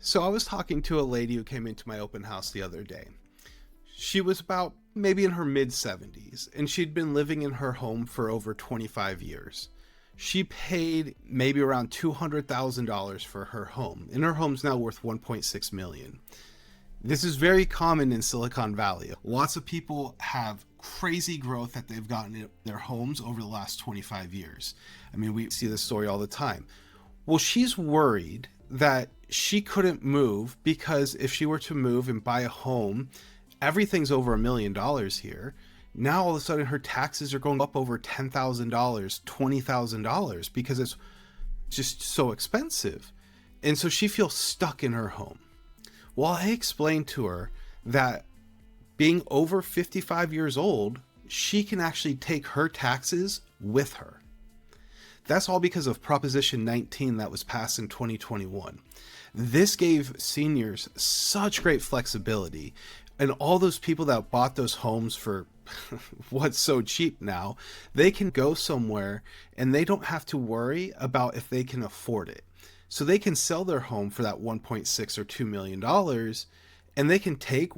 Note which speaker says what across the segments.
Speaker 1: So I was talking to a lady who came into my open house the other day. She was about maybe in her mid 70s, and she'd been living in her home for over 25 years. She paid maybe around $200,000 for her home, and her home's now worth 1.6 million. This is very common in Silicon Valley. Lots of people have crazy growth that they've gotten in their homes over the last 25 years. I mean, we see this story all the time. Well, she's worried that she couldn't move because if she were to move and buy a home, everything's over $1 million here. Now all of a sudden her taxes are going up over $10,000, $20,000 because it's just so expensive. And so she feels stuck in her home. Well, I explained to her that being over 55 years old, she can actually take her taxes with her. That's all because of Proposition 19 that was passed in 2021. This gave seniors such great flexibility, and all those people that bought those homes for what's so cheap now, they can go somewhere and they don't have to worry about if they can afford it. So they can sell their home for that 1.6 or $2 million, and they can take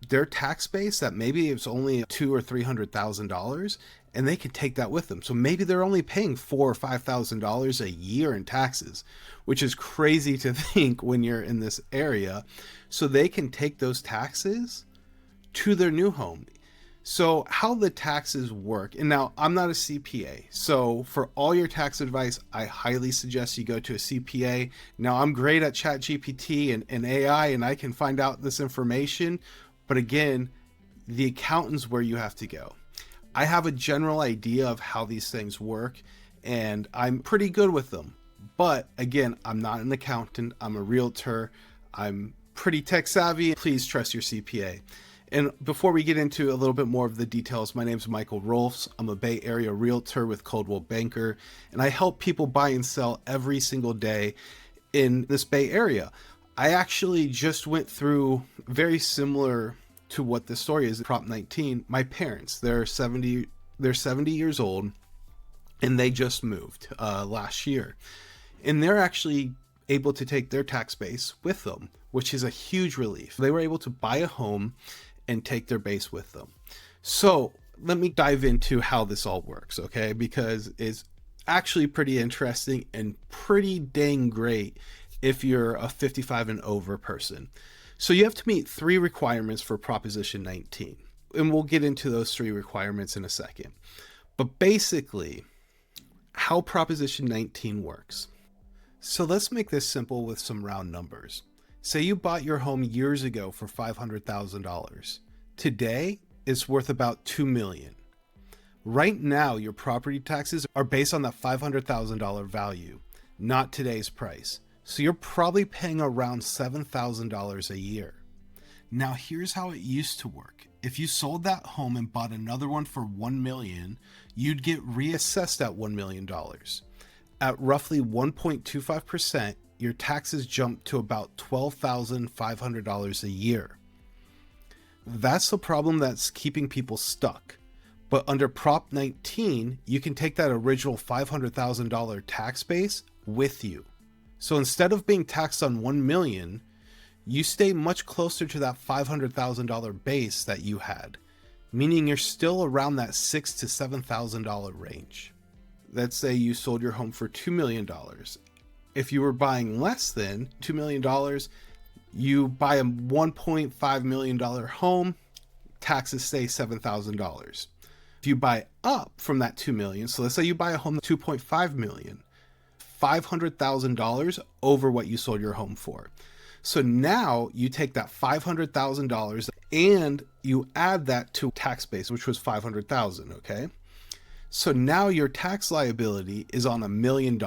Speaker 1: their tax base that maybe it's only $200,000 or $300,000, and they can take that with them. So maybe they're only paying $4,000 or $5,000 a year in taxes, which is crazy to think when you're in this area. So they can take those taxes to their new home. So how the taxes work, and now I'm not a CPA, so for all your tax advice, I highly suggest you go to a CPA. Now I'm great at ChatGPT and AI, and I can find out this information, but again, the accountant's where you have to go. I have a general idea of how these things work, and I'm pretty good with them. But again, I'm not an accountant, I'm a realtor, I'm pretty tech savvy. Please trust your CPA. And before we get into a little bit more of the details, my name is Michael Rulfs. I'm a Bay Area realtor with Coldwell Banker, and I help people buy and sell every single day in this Bay Area. I actually just went through very similar to what this story is, Prop 19. My parents, they're 70 years old, and they just moved last year. And they're actually able to take their tax base with them, which is a huge relief. They were able to buy a home and take their base with them. So let me dive into how this all works, okay? Because it's actually pretty interesting and pretty dang great if you're a 55 and over person. So you have to meet 3 requirements for Proposition 19. And we'll get into those 3 requirements in a second. But basically, how Proposition 19 works. So let's make this simple with some round numbers. Say you bought your home years ago for $500,000. Today, it's worth about $2 million. Right now, your property taxes are based on that $500,000 value, not today's price. So you're probably paying around $7,000 a year. Now, here's how it used to work. If you sold that home and bought another one for $1 million, you'd get reassessed at $1 million. At roughly 1.25%, your taxes jump to about $12,500 a year. That's the problem that's keeping people stuck. But under Prop 19, you can take that original $500,000 tax base with you. So instead of being taxed on $1 million, you stay much closer to that $500,000 base that you had, meaning you're still around that $6,000 to $7,000 range. Let's say you sold your home for $2 million. If you were buying less than $2 million, you buy a $1.5 million home, taxes stay $7,000. If you buy up from that $2 million, so let's say you buy a home $2.5 million, $500,000 over what you sold your home for. So now you take that $500,000 and you add that to tax base, which was $500,000, okay? So now your tax liability is on $1 million.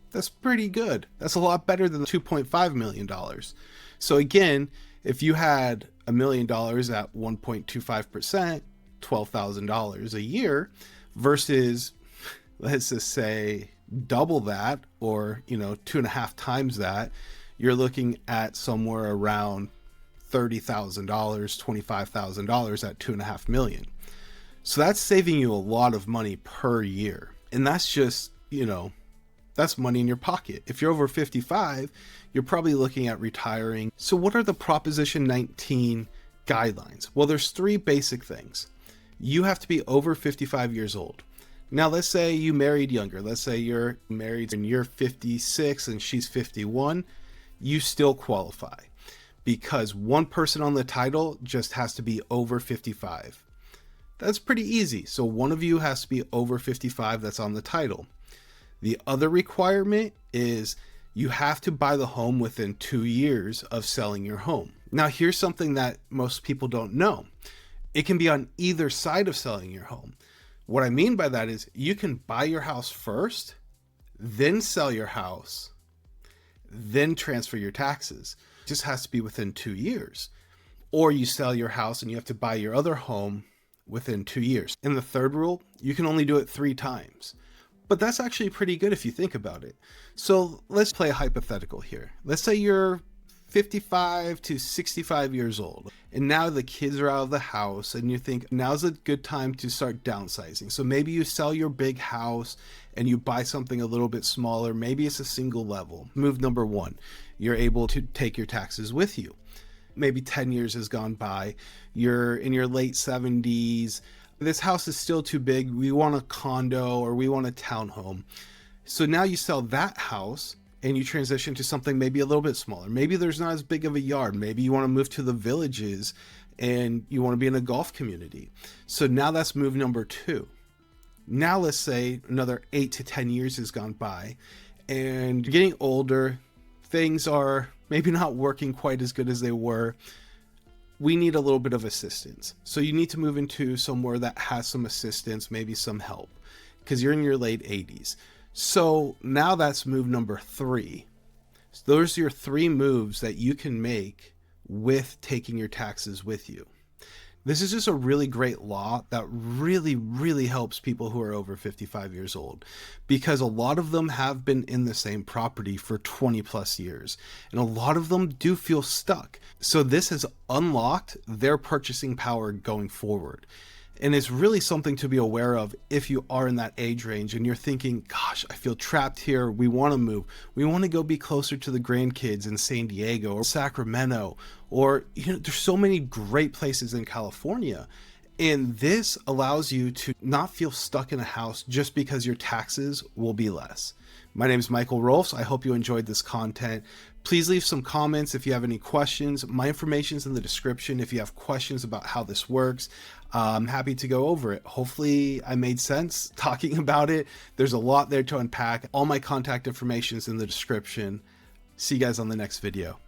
Speaker 1: That's pretty good. That's a lot better than the $2.5 million. So again, if you had $1 million at 1.25%, $12,000 a year versus, let's just say, double that, or 2.5 times that, you're looking at somewhere around $30,000, $25,000 at $2.5 million. So that's saving you a lot of money per year. And that's just, That's money in your pocket. If you're over 55, you're probably looking at retiring. So what are the Proposition 19 guidelines? Well, there's three basic things. You have to be over 55 years old. Now, let's say you married younger. Let's say you're married and you're 56 and she's 51. You still qualify because one person on the title just has to be over 55. That's pretty easy. So one of you has to be over 55 that's on the title. The other requirement is you have to buy the home within 2 years of selling your home. Now, here's something that most people don't know. It can be on either side of selling your home. What I mean by that is you can buy your house first, then sell your house, then transfer your taxes. It just has to be within 2 years. Or you sell your house and you have to buy your other home within 2 years. In the third rule, you can only do it 3 times. But that's actually pretty good if you think about it. So let's play a hypothetical here. Let's say you're 55 to 65 years old, and now the kids are out of the house, and you think now's a good time to start downsizing. So maybe you sell your big house and you buy something a little bit smaller. Maybe it's a single level. Move number 1, you're able to take your taxes with you. Maybe 10 years has gone by. You're in your late 70s. This house is still too big. We want a condo or we want a townhome. So now you sell that house and you transition to something maybe a little bit smaller. Maybe there's not as big of a yard. Maybe you want to move to the villages and you want to be in a golf community. So now that's move number 2. Now let's say another 8 to 10 years has gone by and you're getting older. Things are maybe not working quite as good as they were. We need a little bit of assistance. So you need to move into somewhere that has some assistance, maybe some help, because you're in your late 80s. So now that's move number 3. So those are your 3 moves that you can make with taking your taxes with you. This is just a really great law that really helps people who are over 55 years old, because a lot of them have been in the same property for 20 plus years, and a lot of them do feel stuck. So this has unlocked their purchasing power going forward. And it's really something to be aware of if you are in that age range and you're thinking, gosh, I feel trapped here. We want to move. We want to go be closer to the grandkids in San Diego or Sacramento, or, there's so many great places in California. And this allows you to not feel stuck in a house just because your taxes will be less. My name is Michael Rulfs. I hope you enjoyed this content. Please leave some comments if you have any questions. My information is in the description if you have questions about how this works. I'm happy to go over it. Hopefully I made sense talking about it. There's a lot there to unpack. All my contact information is in the description. See you guys on the next video.